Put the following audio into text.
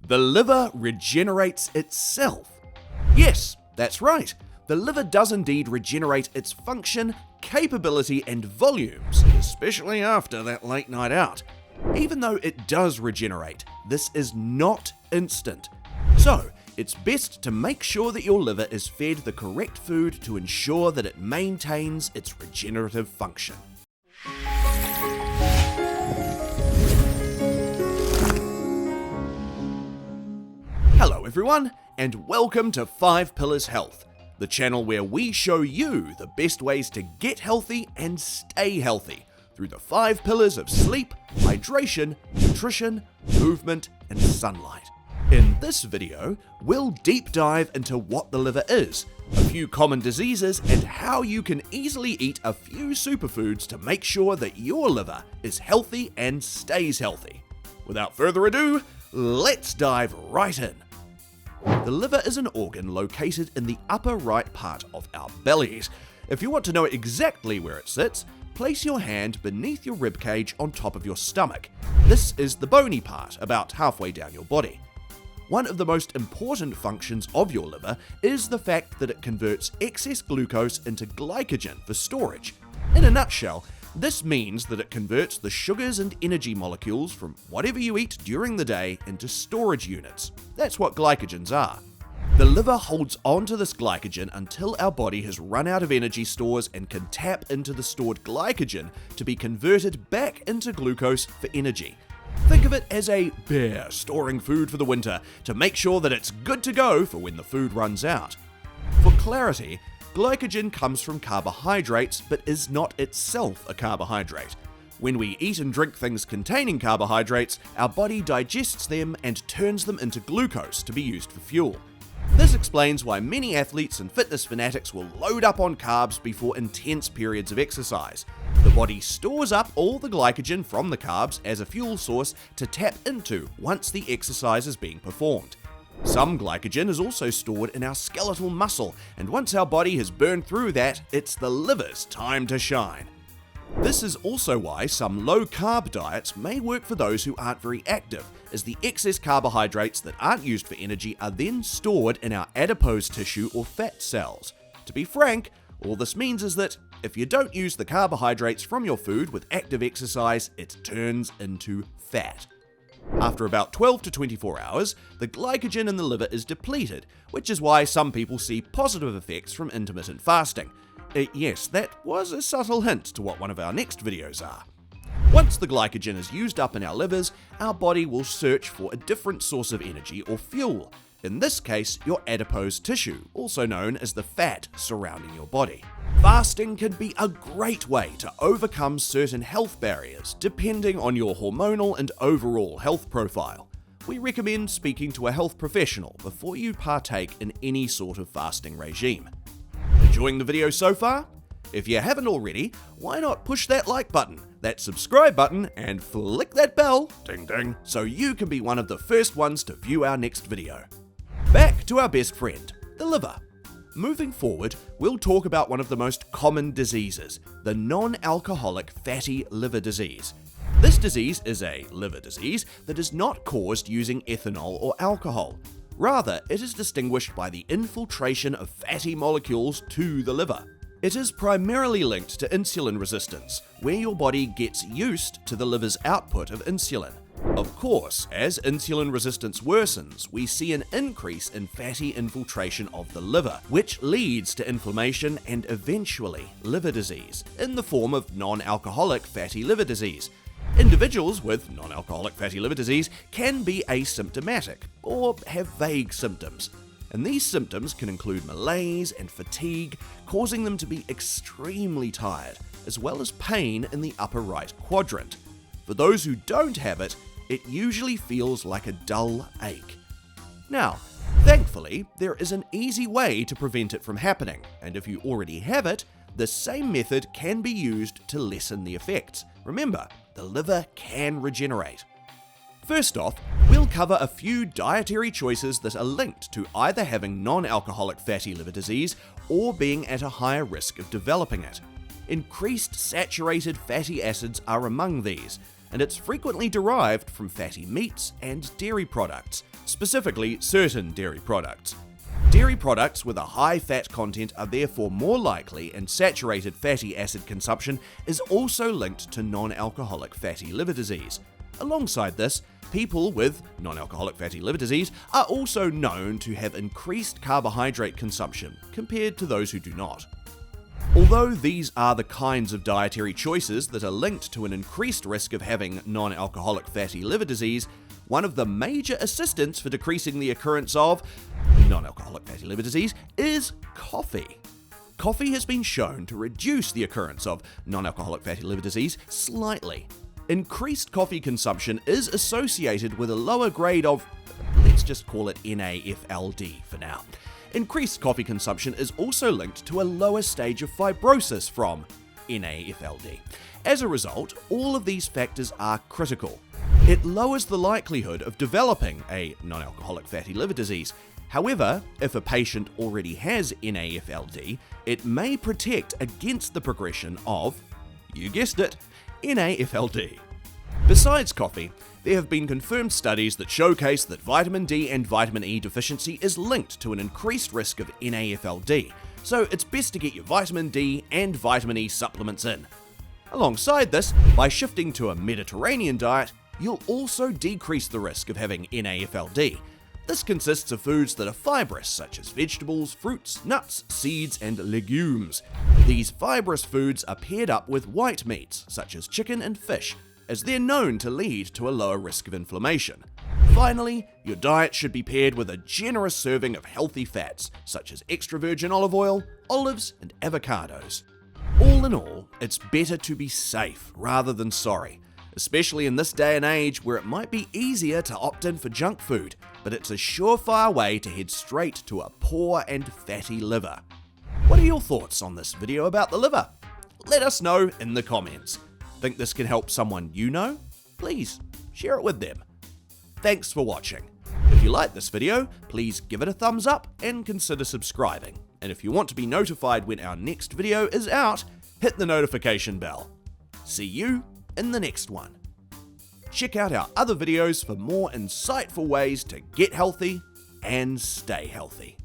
The liver regenerates itself. Yes, that's right. The liver does indeed regenerate its function, capability, and volumes, especially after that late night out. Even though it does regenerate, this is not instant. So, it's best to make sure that your liver is fed the correct food to ensure that it maintains its regenerative function. Hello everyone, and welcome to 5 Pillars Health, the channel where we show you the best ways to get healthy and stay healthy through the 5 pillars of sleep, hydration, nutrition, movement, and sunlight. In this video, we'll deep dive into what the liver is, a few common diseases, and how you can easily eat a few superfoods to make sure that your liver is healthy and stays healthy. Without further ado, let's dive right in. The liver is an organ located in the upper right part of our bellies. If you want to know exactly where it sits, place your hand beneath your ribcage on top of your stomach. This is the bony part, about halfway down your body. One of the most important functions of your liver is the fact that it converts excess glucose into glycogen for storage. In a nutshell, this means that it converts the sugars and energy molecules from whatever you eat during the day into storage units. That's what glycogens are. The liver holds on to this glycogen until our body has run out of energy stores and can tap into the stored glycogen to be converted back into glucose for energy. Think of it as a bear storing food for the winter to make sure that it's good to go for when the food runs out. For clarity, glycogen comes from carbohydrates but is not itself a carbohydrate. When we eat and drink things containing carbohydrates, our body digests them and turns them into glucose to be used for fuel. This explains why many athletes and fitness fanatics will load up on carbs before intense periods of exercise. The body stores up all the glycogen from the carbs as a fuel source to tap into once the exercise is being performed. Some glycogen is also stored in our skeletal muscle, and once our body has burned through that, it's the liver's time to shine. This is also why some low-carb diets may work for those who aren't very active, as the excess carbohydrates that aren't used for energy are then stored in our adipose tissue or fat cells. To be frank, all this means is that if you don't use the carbohydrates from your food with active exercise, it turns into fat. After about 12 to 24 hours, the glycogen in the liver is depleted, which is why some people see positive effects from intermittent fasting. Yes, that was a subtle hint to what one of our next videos are. Once the glycogen is used up in our livers, our body will search for a different source of energy or fuel. In this case, your adipose tissue, also known as the fat surrounding your body. Fasting can be a great way to overcome certain health barriers, depending on your hormonal and overall health profile. We recommend speaking to a health professional before you partake in any sort of fasting regime. Enjoying the video so far? If you haven't already, why not push that like button, that subscribe button, and flick that bell, ding ding, so you can be one of the first ones to view our next video. Back to our best friend, the liver. Moving forward, we'll talk about one of the most common diseases, the non-alcoholic fatty liver disease. This disease is a liver disease that is not caused using ethanol or alcohol. Rather, it is distinguished by the infiltration of fatty molecules to the liver. It is primarily linked to insulin resistance, where your body gets used to the liver's output of insulin. Of course, as insulin resistance worsens, we see an increase in fatty infiltration of the liver, which leads to inflammation and eventually liver disease, in the form of non-alcoholic fatty liver disease. Individuals with non-alcoholic fatty liver disease can be asymptomatic, or have vague symptoms. And these symptoms can include malaise and fatigue, causing them to be extremely tired, as well as pain in the upper right quadrant. For those who don't have it, it usually feels like a dull ache. Now, thankfully, there is an easy way to prevent it from happening, and if you already have it, the same method can be used to lessen the effects. Remember, the liver can regenerate. First off, we'll cover a few dietary choices that are linked to either having non-alcoholic fatty liver disease or being at a higher risk of developing it. Increased saturated fatty acids are among these, and it's frequently derived from fatty meats and dairy products, specifically certain dairy products. Dairy products with a high fat content are therefore more likely, and saturated fatty acid consumption is also linked to non-alcoholic fatty liver disease. Alongside this, people with non-alcoholic fatty liver disease are also known to have increased carbohydrate consumption compared to those who do not. Although these are the kinds of dietary choices that are linked to an increased risk of having non-alcoholic fatty liver disease, one of the major assistants for decreasing the occurrence of non-alcoholic fatty liver disease is coffee. Coffee has been shown to reduce the occurrence of non-alcoholic fatty liver disease slightly. Increased coffee consumption is associated with a lower grade of, let's just call it NAFLD for now. Increased coffee consumption is also linked to a lower stage of fibrosis from NAFLD. As a result, all of these factors are critical. It lowers the likelihood of developing a non-alcoholic fatty liver disease. However, if a patient already has NAFLD, it may protect against the progression of, you guessed it, NAFLD. Besides coffee, there have been confirmed studies that showcase that vitamin D and vitamin E deficiency is linked to an increased risk of NAFLD, so it's best to get your vitamin D and vitamin E supplements in. Alongside this, by shifting to a Mediterranean diet, you'll also decrease the risk of having NAFLD. This consists of foods that are fibrous, such as vegetables, fruits, nuts, seeds, and legumes. These fibrous foods are paired up with white meats, such as chicken and fish, as they're known to lead to a lower risk of inflammation. Finally, your diet should be paired with a generous serving of healthy fats, such as extra virgin olive oil, olives, and avocados. All in all, it's better to be safe rather than sorry, especially in this day and age where it might be easier to opt in for junk food, but it's a surefire way to head straight to a poor and fatty liver. What are your thoughts on this video about the liver? Let us know in the comments. Think this can help someone you know? Please share it with them. Thanks for watching. If you like this video, please give it a thumbs up and consider subscribing. And if you want to be notified when our next video is out, hit the notification bell. See you in the next one. Check out our other videos for more insightful ways to get healthy and stay healthy.